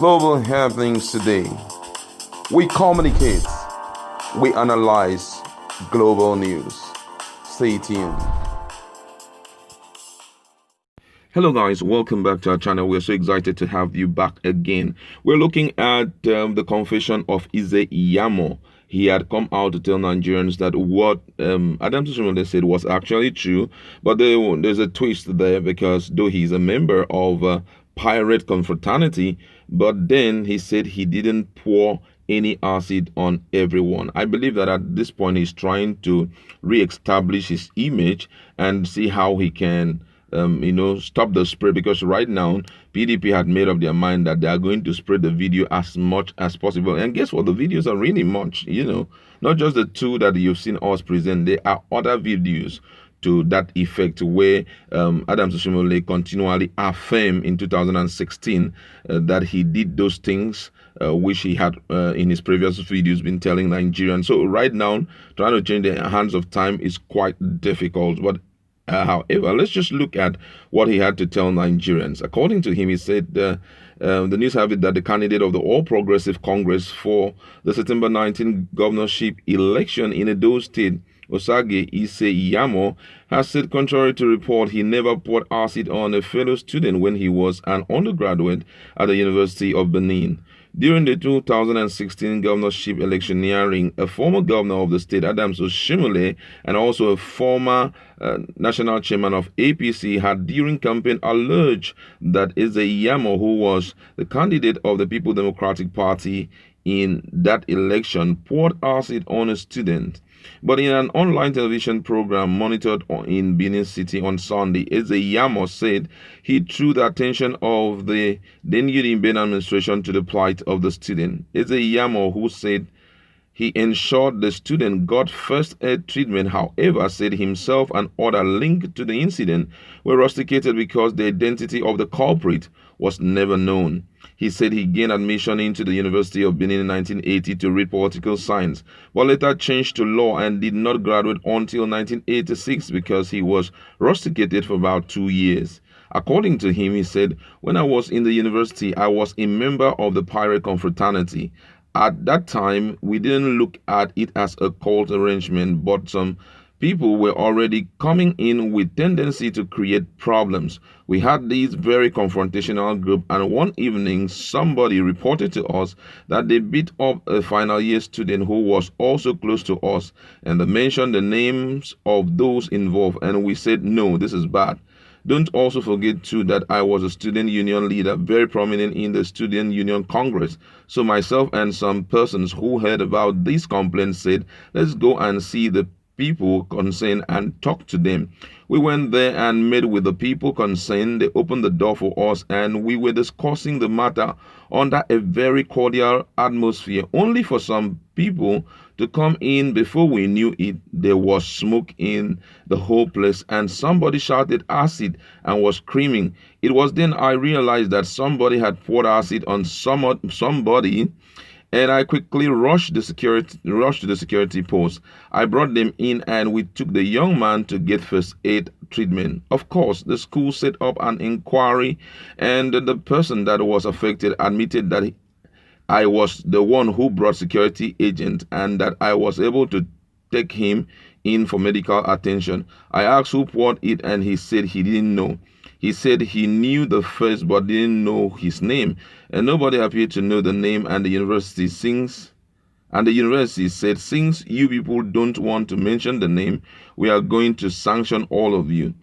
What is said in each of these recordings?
global happenings today. We communicate, we analyze global news. Stay tuned. Hello guys, welcome back to our channel. We're so excited to have you back again. We're looking at the confession of IZe Iyamu. He had come out to tell Nigerians that what Adam Sushimole said was actually true, but there's a twist there, because though he's a member of pirate confraternity, but then he said he didn't pour any acid on everyone. I believe that at this point he's trying to re-establish his image and see how he can stop the spread, because right now PDP had made up their mind that they are going to spread the video as much as possible. And guess what? The videos are really much, not just the two that you've seen us present. There are other videos to that effect where Adam Sushimole continually affirmed in 2016 that he did those things which he had in his previous videos been telling Nigerians. So right now, trying to change the hands of time is quite difficult. But however, let's just look at what he had to tell Nigerians. According to him, he said the news have it that the candidate of the All Progressive Congress for the September 19 governorship election in Edo State, Osage IZe Iyamu, has said, contrary to report, he never poured acid on a fellow student when he was an undergraduate at the University of Benin. During the 2016 governorship electioneering, a former governor of the state, Adam Sushimole, and also a former national chairman of APC, had during campaign alleged that IZe Iyamu, who was the candidate of the People Democratic Party in that election, poured acid on a student. But in an online television program monitored in Benin City on Sunday, IZe Iyamu said he drew the attention of the then Uniben administration to the plight of the student. IZe Iyamu, who said he ensured the student got first aid treatment, however, said himself and others linked to the incident were rusticated because the identity of the culprit was never known. He said he gained admission into the University of Benin in 1980 to read political science, but later changed to law and did not graduate until 1986 because he was rusticated for about 2 years. According to him, he said, when I was in the university, I was a member of the pirate confraternity. At that time, we didn't look at it as a cult arrangement, but some people were already coming in with tendency to create problems. We had this very confrontational group, and one evening somebody reported to us that they beat up a final year student who was also close to us, and they mentioned the names of those involved, and we said, no, this is bad. Don't also forget too that I was a student union leader, very prominent in the Student Union Congress. So myself and some persons who heard about these complaints said, let's go and see the people concerned and talk to them. We went there and met with the people concerned. They opened the door for us and we were discussing the matter under a very cordial atmosphere, only for some people to come in. Before we knew it, there was smoke in the whole place and somebody shouted acid and was screaming. It was then I realized that somebody had poured acid on somebody, and I quickly rushed to the security post. I brought them in and we took the young man to get first aid treatment. Of course, the school set up an inquiry and the person that was affected admitted that I was the one who brought security agent and that I was able to take him in for medical attention. I asked who poured it and he said he didn't know. He said he knew the face but didn't know his name, and nobody appeared to know the name. And the university said, since you people don't want to mention the name, we are going to sanction all of you.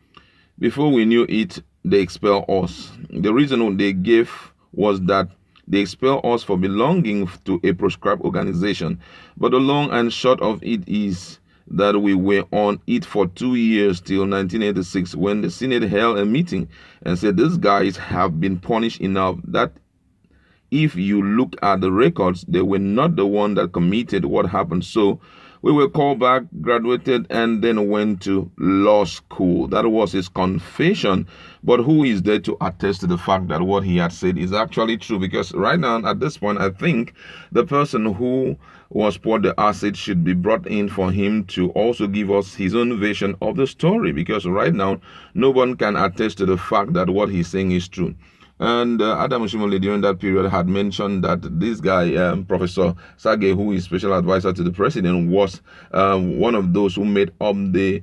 Before we knew it, they expelled us. The reason they gave was that they expelled us for belonging to a proscribed organization. But the long and short of it is that we were on it for 2 years till 1986, when the Senate held a meeting and said these guys have been punished enough, that if you look at the records, they were not the one that committed what happened. So we were called back, graduated, and then went to law school. That was his confession. But who is there to attest to the fact that what he had said is actually true? Because right now, at this point, I think the person who was poured the acid should be brought in for him to also give us his own version of the story. Because right now, no one can attest to the fact that what he's saying is true. And Adam Oshimole during that period had mentioned that this guy, Professor Sage, who is special advisor to the president, was one of those who made up the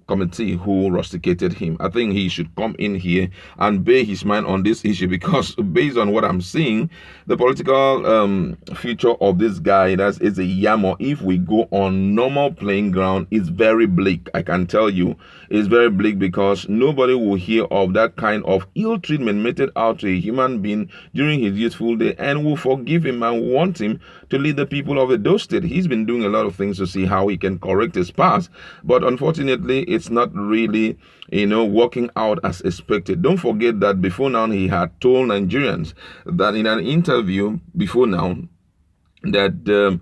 committee who rusticated him. I think he should come in here and bear his mind on this issue, because based on what I'm seeing, the political future of this guy, that's IZe Iyamu, if we go on normal playing ground, is very bleak. I can tell you, it's very bleak, because nobody will hear of that kind of ill treatment meted out to a human being during his youthful day and will forgive him and want him to lead the people of Edo State. He's been doing a lot of things to see how he can correct his past, but unfortunately, it's not really, working out as expected. Don't forget that before now, he had told Nigerians that in an interview before now, that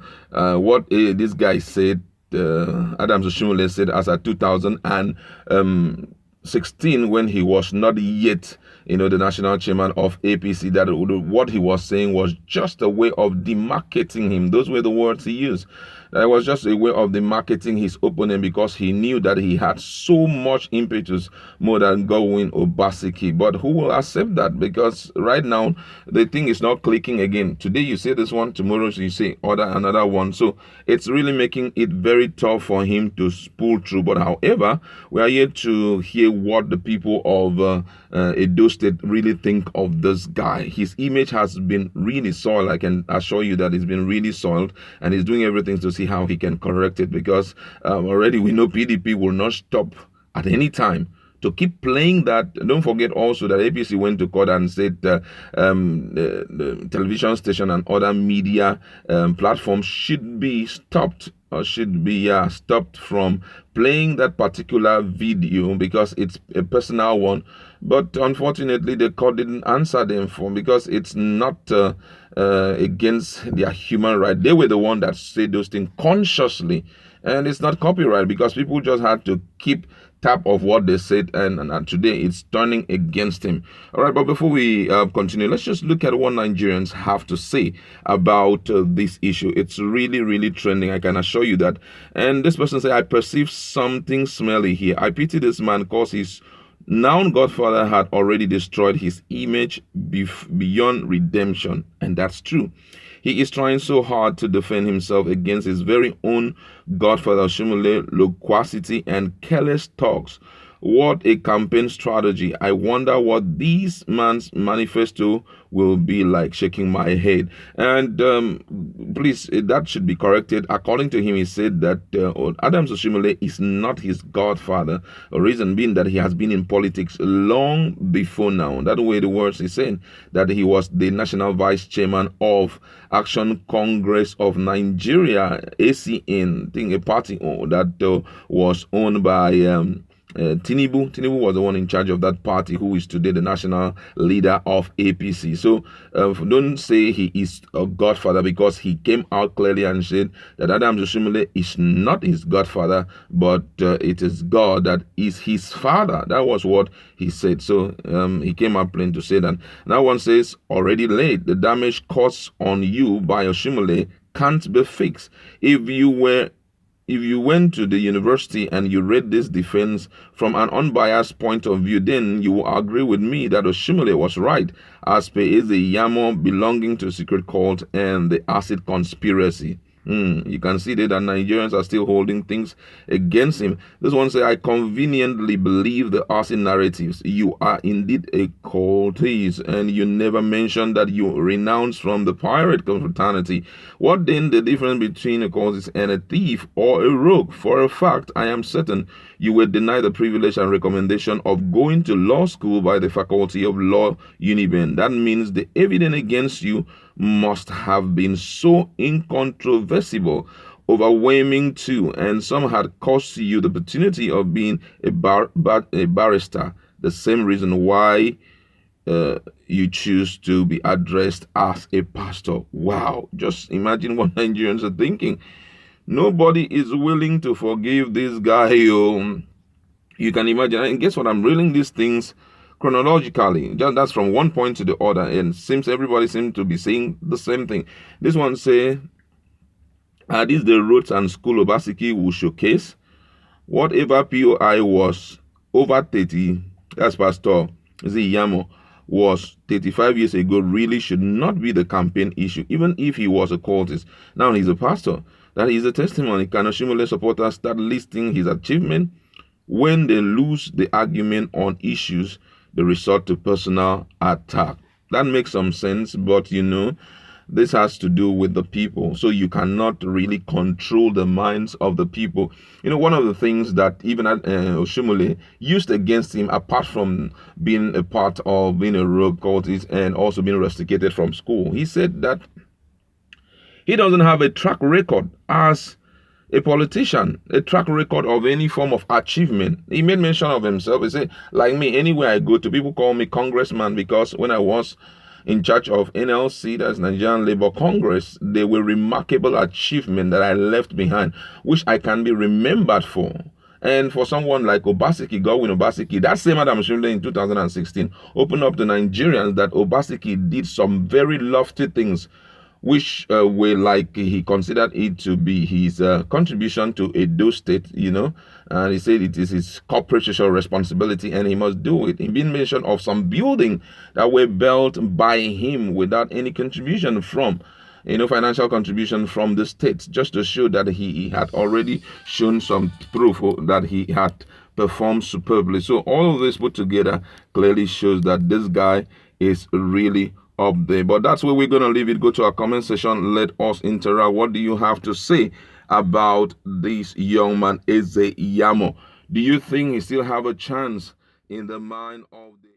what this guy said, Adams Oshimole said, as at 2016, when he was not yet, the national chairman of APC, that what he was saying was just a way of demarketing him. Those were the words he used. That was just a way of demarketing his opponent, because he knew that he had so much impetus more than Godwin Obaseki. But who will accept that? Because right now, the thing is not clicking again. Today you say this one, tomorrow you say another one. So it's really making it very tough for him to pull through. But however, we are yet to hear what the people of Edo State really think of this guy. His image has been really soiled. I can assure you that it's been really soiled, and he's doing everything to see how he can correct it, because already we know PDP will not stop at any time to keep playing that. Don't forget also that APC went to court and said the television station and other media platforms should be stopped, or should be stopped from playing that particular video, because it's a personal one. But unfortunately, the court didn't answer them because it's not against their human right. They were the one that said those things consciously, and it's not copyright, because people just had to keep tap of what they said, and today it's turning against him. All right, but before we continue, let's just look at what Nigerians have to say about this issue. It's really, really trending, I can assure you that. And this person said, I perceive something smelly here. I pity this man, because his now godfather had already destroyed his image beyond redemption, and that's true. He is trying so hard to defend himself against his very own godfather Oshimole loquacity and careless talks. What a campaign strategy. I wonder what this man's manifesto will be like. Shaking my head. And please, that should be corrected. According to him, he said that Adams Oshimole is not his godfather. The reason being that he has been in politics long before now. That way the words he's saying, that he was the national vice chairman of Action Congress of Nigeria, ACN, thing, a party that was owned by Tinubu. Tinubu was the one in charge of that party, who is today the national leader of APC. So don't say he is a godfather, because he came out clearly and said that Adams Oshimole is not his godfather, but it is God that is his father. That was what he said. So he came out plain to say that. Now one says, already late. The damage caused on you by Oshimole can't be fixed. If you went to the university and you read this defense from an unbiased point of view, then you will agree with me that Oshimole was right, as per IZe Iyamu belonging to secret cult and the acid conspiracy. You can see that Nigerians are still holding things against him. This one says, I conveniently believe the acid narratives. You are indeed a cultist, and you never mentioned that you renounced from the pirate confraternity. What then the difference between a cultist and a thief or a rogue? For a fact, I am certain you were denied the privilege and recommendation of going to law school by the Faculty of Law, Uniben. That means the evidence against you must have been so incontrovertible, overwhelming too, and some had cost you the opportunity of being a barrister. The same reason why you choose to be addressed as a pastor. Wow, just imagine what Nigerians are thinking. Nobody is willing to forgive this guy. You can imagine. And guess what? I'm reeling these things chronologically. That's from one point to the other, and seems everybody seems to be saying the same thing. This one say, are these the roads and school Obaseki will showcase? Whatever POI was over 30, that's Pastor IZe Iyamu, was 35 years ago really should not be the campaign issue, even if he was a cultist. Now he's a pastor. That is a testimony. Can Oshimole supporters start listing his achievement? When they lose the argument on issues, they resort to personal attack. That makes some sense, but this has to do with the people. So you cannot really control the minds of the people. One of the things that even Oshimole used against him, apart from being a part of being a rogue cultist and also being rusticated from school, he said that he doesn't have a track record as a politician, a track record of any form of achievement. He made mention of himself. He said, like me, anywhere I go to, people call me congressman, because when I was in charge of NLC, that's Nigerian Labour Congress, there were remarkable achievements that I left behind, which I can be remembered for. And for someone like Obaseki, Godwin Obaseki, that same Adam Shimle in 2016 opened up to Nigerians that Obaseki did some very lofty things, which were like he considered it to be his contribution to Edo State, and he said it is his corporate social responsibility and he must do it. He been mentioned of some building that were built by him without any contribution from, financial contribution from the state, just to show that he had already shown some proof that he had performed superbly. So all of this put together clearly shows that this guy is really up there. But that's where we're going to leave it. Go to our comment section. Let us interact. What do you have to say about this young man, IZe Iyamu? Do you think he still have a chance in the mind of the